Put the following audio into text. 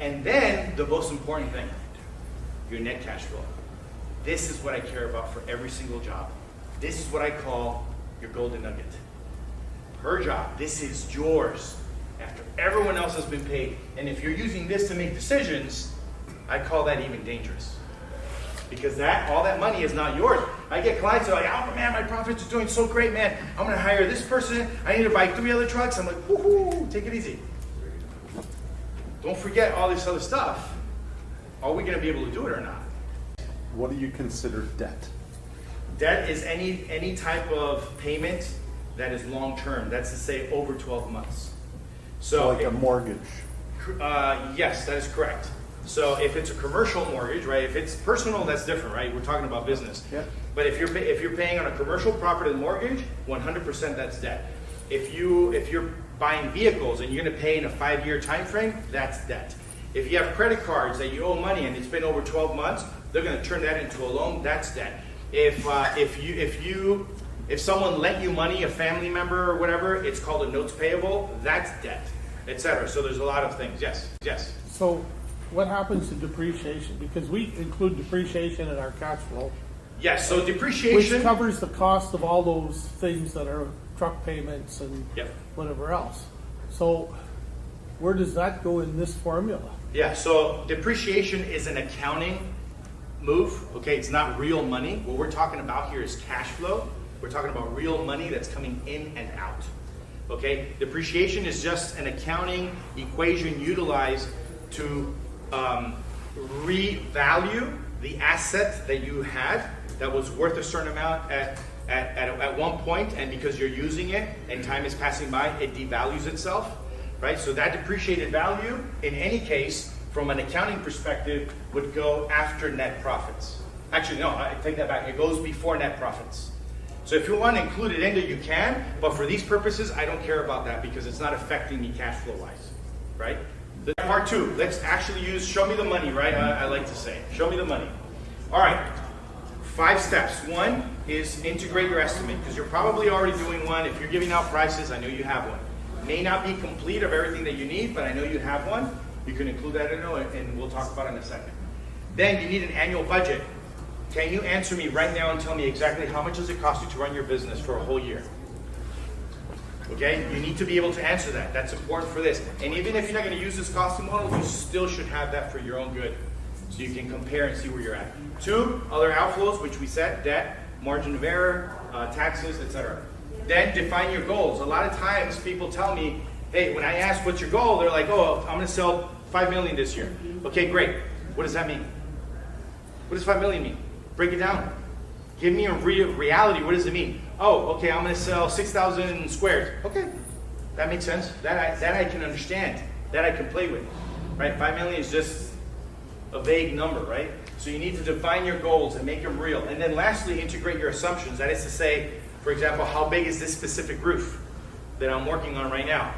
And then the most important thing, your net cash flow. This is what I care about for every single job. This is what I call your golden nugget. Per job, this is yours after everyone else has been paid. And if you're using this to make decisions, I call that even dangerous. Because all that money is not yours. I get clients who are like, oh man, my profits are doing so great, man. I'm gonna hire this person. I need to buy 3 other trucks. I'm like, woohoo, take it easy. Don't forget all this other stuff. Are we gonna be able to do it or not? What do you consider debt? Debt is any type of payment that is long term. That's to say over 12 months. So like a mortgage? Yes, that is correct. So if it's a commercial mortgage, right? If it's personal, that's different, right? We're talking about business. Yeah. But if you're paying on a commercial property mortgage, 100% that's debt. If you're buying vehicles and you're going to pay in a 5-year time frame, that's debt. If you have credit cards that you owe money and it's been over 12 months, they're going to turn that into a loan. That's debt. If someone lent you money, a family member or whatever, it's called a notes payable. That's debt, etc. So there's a lot of things. Yes. So what happens to depreciation? Because we include depreciation in our cash flow. Yes. So depreciation, which covers the cost of all those things that are truck payments and whatever else. So where does that go in this formula? Yeah. So depreciation is an accounting move. Okay, it's not real money. What we're talking about here is cash flow. We're talking about real money that's coming in and out. Okay, depreciation is just an accounting equation utilized to revalue the asset that you had that was worth a certain amount at one point, and because you're using it and time is passing by, it devalues itself, right? So that depreciated value, in any case, from an accounting perspective, would go after net profits. Actually, no, I take that back. It goes before net profits. So if you want to include it in there, you can, but for these purposes, I don't care about that because it's not affecting me cash flow wise, right? The part 2, let's actually use show me the money, right? I like to say, show me the money. All right, 5 steps. 1 is integrate your estimate because you're probably already doing one. If you're giving out prices, I know you have one. May not be complete of everything that you need, but I know you have one. You can include that in it, and we'll talk about it in a second. Then you need an annual budget. Can you answer me right now and tell me exactly how much does it cost you to run your business for a whole year? Okay, you need to be able to answer that. That's important for this. And even if you're not going to use this costing model, you still should have that for your own good. So you can compare and see where you're at. 2, other outflows, which we said, debt, margin of error, taxes, etc. Then define your goals. A lot of times people tell me, hey, when I ask what's your goal, they're like, oh, I'm going to sell 5 million this year. Okay, great. What does that mean? What does 5 million mean? Break it down. Give me a reality. What does it mean? Oh, okay, I'm going to sell 6,000 squares. Okay, that makes sense. That I can understand. That I can play with. Right? 5 million is just a vague number, right? So you need to define your goals and make them real. And then lastly, integrate your assumptions. That is to say, for example, how big is this specific roof that I'm working on right now?